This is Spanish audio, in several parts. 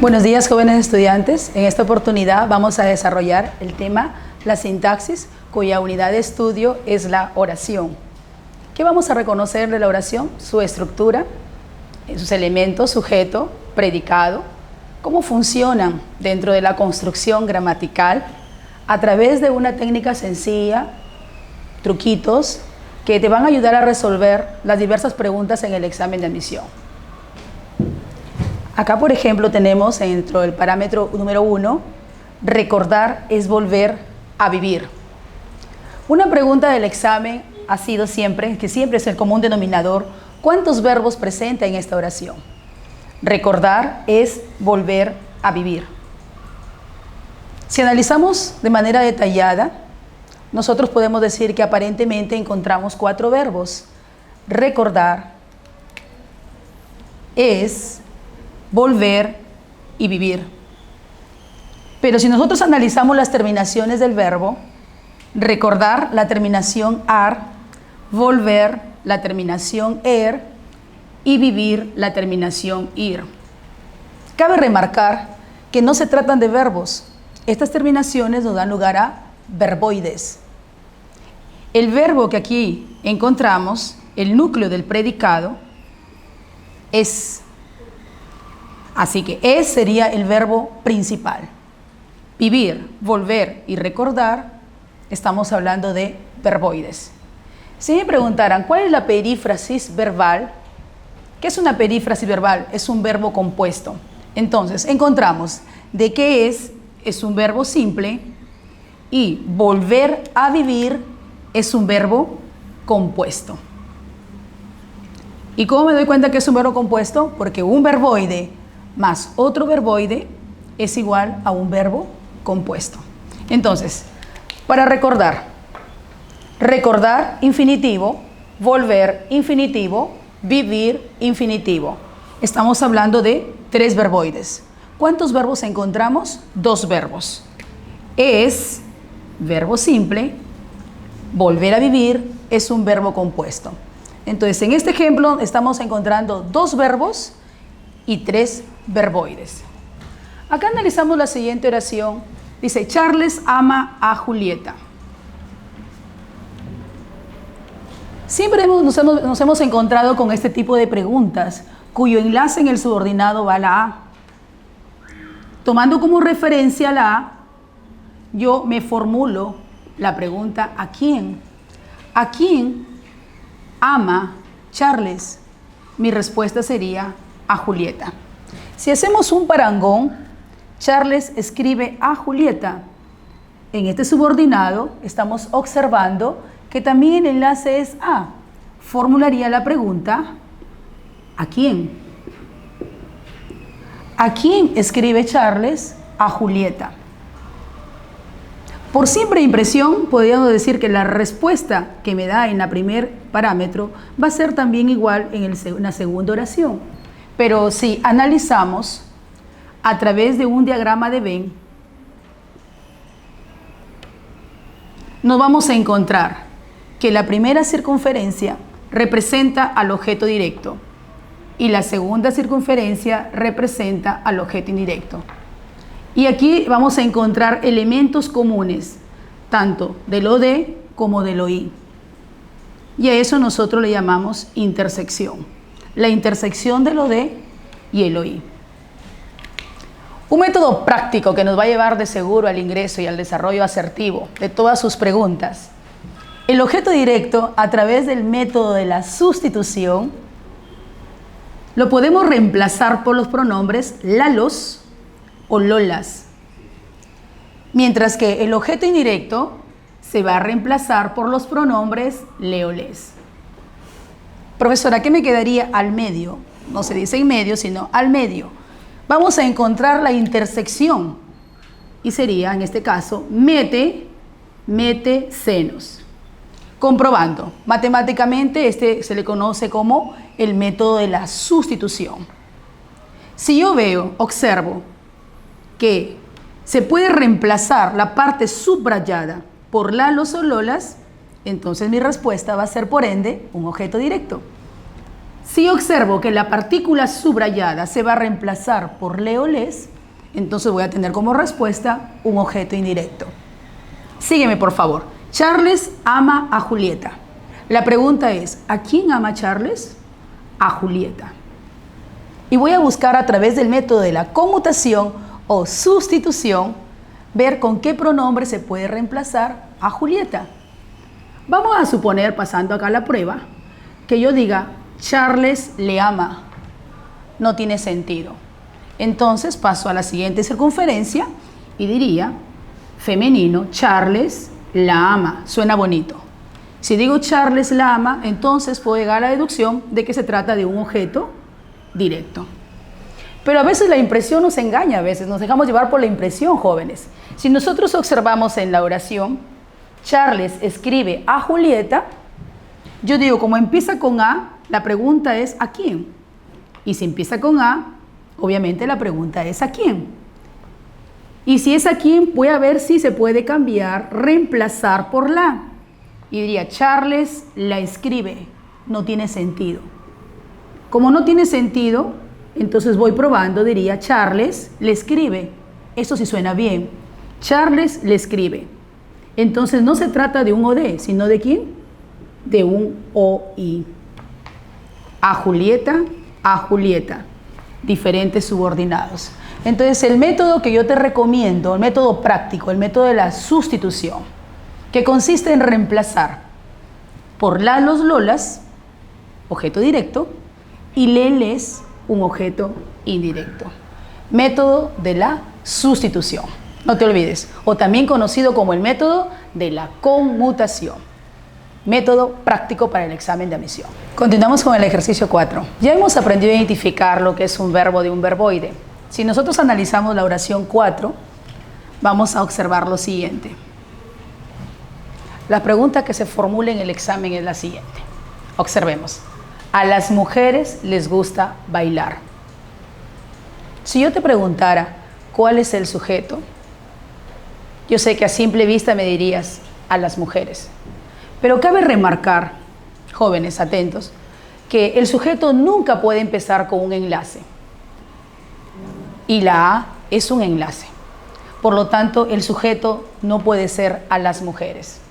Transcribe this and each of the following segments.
Buenos días, jóvenes estudiantes. En esta oportunidad vamos a desarrollar el tema la sintaxis, cuya unidad de estudio es la oración. ¿Qué vamos a reconocer de la oración? Su estructura, sus elementos, sujeto, predicado, cómo funcionan dentro de la construcción gramatical a través de una técnica sencilla, truquitos que te van a ayudar a resolver las diversas preguntas en el examen de admisión. Acá, por ejemplo, tenemos dentro del parámetro número 1, recordar es volver a vivir. Una pregunta del examen ha sido siempre, que siempre es el común denominador, ¿cuántos verbos presenta en esta oración? Recordar es volver a vivir. Si analizamos de manera detallada, nosotros podemos decir que aparentemente encontramos 4 verbos. Recordar es volver y vivir. Pero si nosotros analizamos las terminaciones del verbo, recordar la terminación ar, volver la terminación er y vivir la terminación ir. Cabe remarcar que no se tratan de verbos. Estas terminaciones nos dan lugar a verboides. El verbo que aquí encontramos, el núcleo del predicado, es. Así que es sería el verbo principal. Vivir, volver y recordar, estamos hablando de verboides. Si me preguntaran, ¿cuál es la perífrasis verbal? ¿Qué es una perífrasis verbal? Es un verbo compuesto. Entonces, encontramos de qué es un verbo simple, y volver a vivir es un verbo compuesto. ¿Y cómo me doy cuenta que es un verbo compuesto? Porque un verboide más otro verboide es igual a un verbo compuesto. Entonces, para recordar, infinitivo, volver infinitivo, vivir infinitivo. Estamos hablando de 3 verboides. ¿Cuántos verbos encontramos? 2 verbos. Es verbo simple, volver a vivir es un verbo compuesto. Entonces, en este ejemplo estamos encontrando 2 verbos y 3 verboides. Acá analizamos la siguiente oración. Dice, Charles ama a Julieta. Siempre nos hemos encontrado con este tipo de preguntas, cuyo enlace en el subordinado va a la A. Tomando como referencia la A, yo me formulo la pregunta ¿a quién? ¿A quién ama Charles? Mi respuesta sería a Julieta. Si hacemos un parangón, Charles escribe a Julieta. En este subordinado estamos observando que también el enlace es a. Formularía la pregunta ¿a quién? ¿A quién escribe Charles? A Julieta. Por simple impresión, podríamos decir que la respuesta que me da en la primer parámetro va a ser también igual en la segunda oración. Pero si analizamos a través de un diagrama de Venn, nos vamos a encontrar que la primera circunferencia representa al objeto directo y la segunda circunferencia representa al objeto indirecto. Y aquí vamos a encontrar elementos comunes, tanto del OD como del OI. Y a eso nosotros le llamamos intersección. La intersección del OD y el OI. Un método práctico que nos va a llevar de seguro al ingreso y al desarrollo asertivo de todas sus preguntas. El objeto directo, a través del método de la sustitución, lo podemos reemplazar por los pronombres lalos o lolas. Mientras que el objeto indirecto se va a reemplazar por los pronombres le-o-les. Profesora, ¿qué me quedaría al medio? No se dice en medio, sino al medio. Vamos a encontrar la intersección y sería, en este caso, mete, senos. Comprobando, matemáticamente este se le conoce como el método de la sustitución. Si yo observo que se puede reemplazar la parte subrayada por lalos o lolas, entonces mi respuesta va a ser, por ende, un objeto directo. Si observo que la partícula subrayada se va a reemplazar por le o les, Entonces voy a tener como respuesta un objeto indirecto. Sígueme, por favor. Charles ama a Julieta. La pregunta es, ¿a quién ama Charles? A Julieta. Y voy a buscar a través del método de la conmutación o sustitución, ver con qué pronombre se puede reemplazar a Julieta. Vamos a suponer, pasando acá la prueba, que yo diga, Charles le ama. No tiene sentido. Entonces paso a la siguiente circunferencia y diría, femenino, Charles la ama. Suena bonito. Si digo Charles la ama, entonces puedo llegar a la deducción de que se trata de un objeto directo. Pero a veces la impresión nos engaña, a veces nos dejamos llevar por la impresión, jóvenes. Si nosotros observamos en la oración, Charles escribe a Julieta, yo digo, como empieza con A, la pregunta es ¿a quién? Y si empieza con A, obviamente la pregunta es ¿a quién? Y si es a quién, voy a ver si se puede cambiar, reemplazar por la. Y diría, Charles la escribe. No tiene sentido. Como no tiene sentido, entonces voy probando, diría, Charles le escribe. Eso sí suena bien. Charles le escribe. Entonces no se trata de un OD, sino ¿de quién? De un OI. A Julieta. Diferentes subordinados. Entonces el método que yo te recomiendo, el método práctico, el método de la sustitución, que consiste en reemplazar por la, los, lolas, objeto directo, y leles, un objeto indirecto. Método de la sustitución. No te olvides. O también conocido como el método de la conmutación. Método práctico para el examen de admisión. Continuamos con el ejercicio 4. Ya hemos aprendido a identificar lo que es un verbo de un verboide. Si nosotros analizamos la oración 4, vamos a observar lo siguiente. La pregunta que se formula en el examen es la siguiente. Observemos. A las mujeres les gusta bailar. Si yo te preguntara cuál es el sujeto, yo sé que a simple vista me dirías a las mujeres. Pero cabe remarcar, jóvenes atentos, que el sujeto nunca puede empezar con un enlace. Y la A es un enlace. Por lo tanto, el sujeto no puede ser a las mujeres.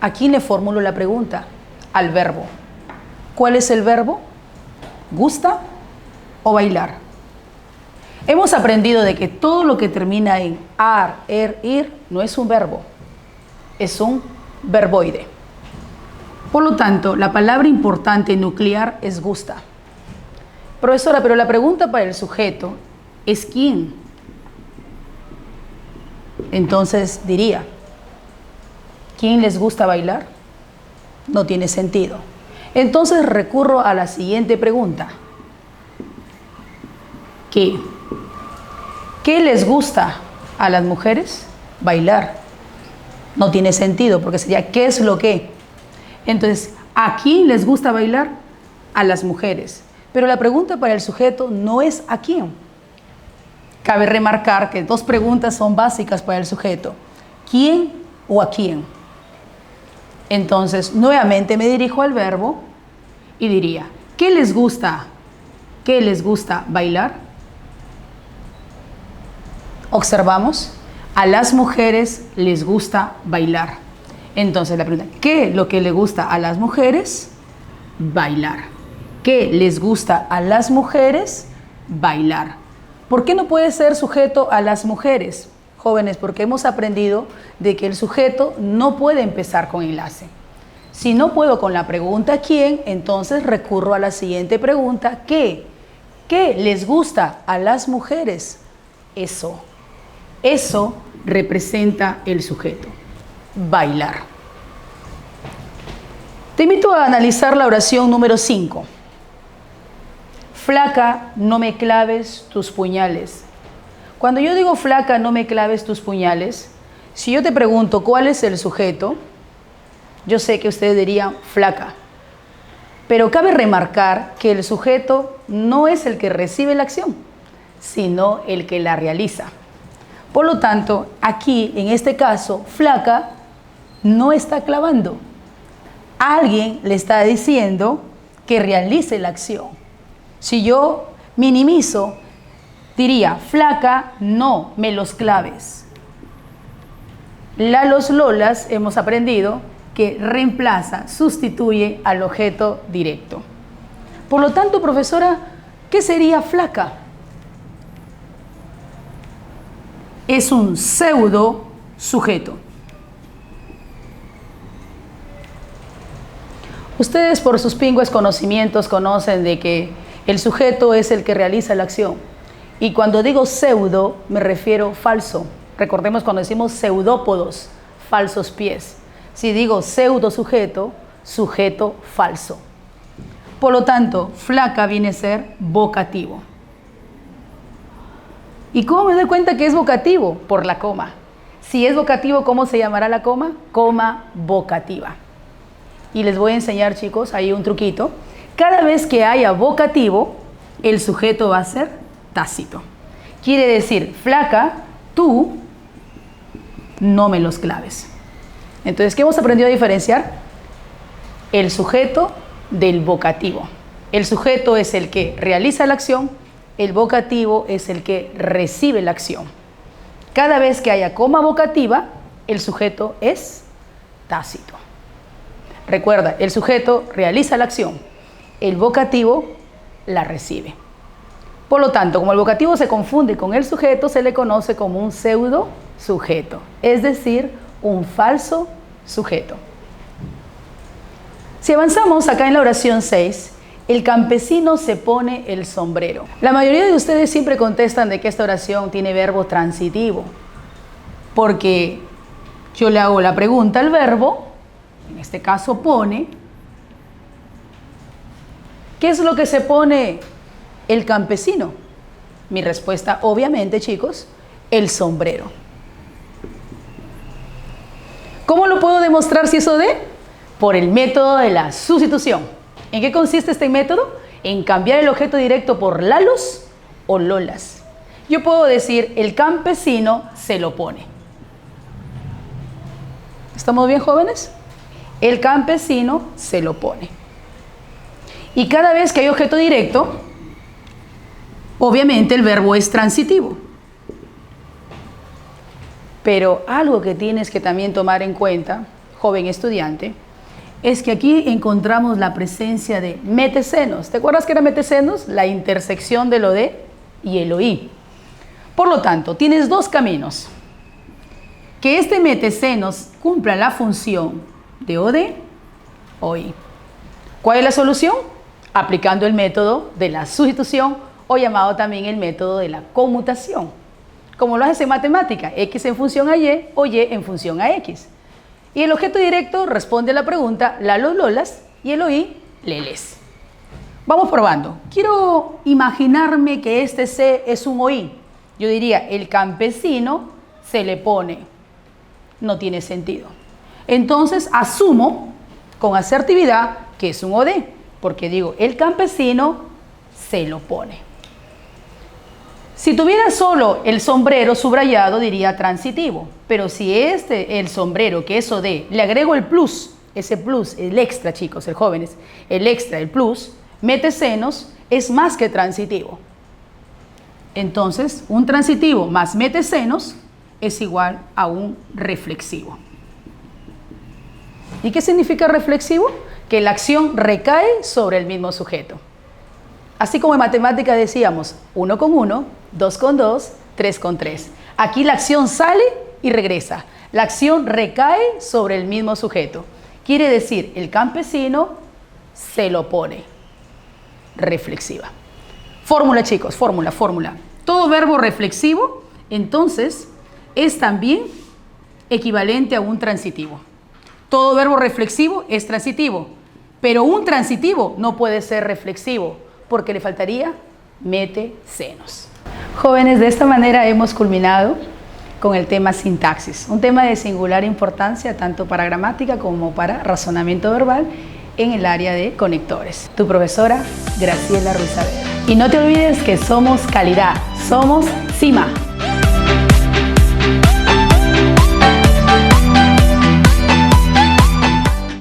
Aquí le formulo la pregunta, al verbo. ¿Cuál es el verbo? ¿Gusta o bailar? Hemos aprendido de que todo lo que termina en ar, ir, no es un verbo, es un verboide. Por lo tanto, la palabra importante nuclear es gusta. Profesora, pero la pregunta para el sujeto es ¿quién? Entonces diría, ¿quién les gusta bailar? No tiene sentido. Entonces recurro a la siguiente pregunta. ¿Qué? ¿Qué les gusta a las mujeres? Bailar. No tiene sentido porque sería ¿qué es lo que? Entonces, ¿a quién les gusta bailar? A las mujeres. Pero la pregunta para el sujeto no es ¿a quién? Cabe remarcar que dos preguntas son básicas para el sujeto. ¿Quién o a quién? Entonces, nuevamente me dirijo al verbo y diría, ¿qué les gusta? ¿Qué les gusta bailar? Observamos, a las mujeres les gusta bailar. Entonces la pregunta, ¿qué es lo que le gusta a las mujeres? Bailar. ¿Qué les gusta a las mujeres? Bailar. ¿Por qué no puede ser sujeto a las mujeres? Jóvenes, porque hemos aprendido de que el sujeto no puede empezar con enlace. Si no puedo con la pregunta ¿quién? Entonces recurro a la siguiente pregunta ¿qué? ¿Qué les gusta a las mujeres? Eso. Eso representa el sujeto. Bailar. Te invito a analizar la oración número 5. Flaca, no me claves tus puñales. Cuando yo digo flaca, no me claves tus puñales, si yo te pregunto cuál es el sujeto, yo sé que ustedes dirían flaca. Pero cabe remarcar que el sujeto no es el que recibe la acción, sino el que la realiza. Por lo tanto, aquí, en este caso, flaca no está clavando. Alguien le está diciendo que realice la acción. Si yo minimizo Diría, flaca, no me los claves. Lalos, lolas, hemos aprendido que reemplaza, sustituye al objeto directo. Por lo tanto, profesora, ¿qué sería flaca? Es un pseudo sujeto. Ustedes por sus pingües conocimientos conocen de que el sujeto es el que realiza la acción. Y cuando digo pseudo, me refiero falso. Recordemos cuando decimos pseudópodos, falsos pies. Si digo pseudo sujeto, sujeto falso. Por lo tanto, flaca viene a ser vocativo. ¿Y cómo me doy cuenta que es vocativo? Por la coma. Si es vocativo, ¿cómo se llamará la coma? Coma vocativa. Y les voy a enseñar, chicos, ahí un truquito. Cada vez que haya vocativo, el sujeto va a ser tácito. Quiere decir, flaca, tú no me los claves. Entonces, ¿qué hemos aprendido a diferenciar? El sujeto del vocativo. El sujeto es el que realiza la acción, el vocativo es el que recibe la acción. Cada vez que haya coma vocativa, el sujeto es tácito. Recuerda, el sujeto realiza la acción, el vocativo la recibe. Por lo tanto, como el vocativo se confunde con el sujeto, se le conoce como un pseudo sujeto, es decir, un falso sujeto. Si avanzamos acá en la oración 6, el campesino se pone el sombrero. La mayoría de ustedes siempre contestan de que esta oración tiene verbo transitivo, porque yo le hago la pregunta al verbo, en este caso pone. ¿Qué es lo que se pone el campesino? Mi respuesta, obviamente, chicos, el sombrero. ¿Cómo lo puedo demostrar si eso de? Por el método de la sustitución. ¿En qué consiste este método? En cambiar el objeto directo por lalos o lolas. Yo puedo decir, el campesino se lo pone. ¿Estamos bien, jóvenes? El campesino se lo pone. Y cada vez que hay objeto directo, obviamente el verbo es transitivo. Pero algo que tienes que también tomar en cuenta, joven estudiante, es que aquí encontramos la presencia de metecenos. ¿Te acuerdas que era metecenos? La intersección de lo de y el oí. Por lo tanto, tienes dos caminos. Que este metecenos cumpla la función de o de oí. ¿Cuál es la solución? Aplicando el método de la sustitución o llamado también el método de la conmutación. Como lo haces en matemática, X en función a Y o Y en función a X. Y el objeto directo responde a la pregunta lalos, lolas y el oí, leles. Vamos probando. Quiero imaginarme que este C es un oí. Yo diría, el campesino se le pone. No tiene sentido. Entonces asumo con asertividad que es un OD, porque digo, el campesino se lo pone. Si tuviera solo el sombrero subrayado, diría transitivo. Pero si el sombrero, que es OD, le agrego el plus, ese plus, el extra, chicos, el jóvenes, el extra, el plus, metecenos, es más que transitivo. Entonces, un transitivo más metecenos es igual a un reflexivo. ¿Y qué significa reflexivo? Que la acción recae sobre el mismo sujeto. Así como en matemática decíamos 1 con 1, 2 con 2, 3 con 3. Aquí la acción sale y regresa. La acción recae sobre el mismo sujeto. Quiere decir, el campesino se lo pone. Reflexiva. Fórmula, chicos, fórmula. Todo verbo reflexivo, entonces, es también equivalente a un transitivo. Todo verbo reflexivo es transitivo, pero un transitivo no puede ser reflexivo, porque le faltaría metecenos. Jóvenes, de esta manera hemos culminado con el tema sintaxis, un tema de singular importancia tanto para gramática como para razonamiento verbal en el área de conectores. Tu profesora, Graciela Ruiz Saavedra. Y no te olvides que somos calidad, somos CIMA.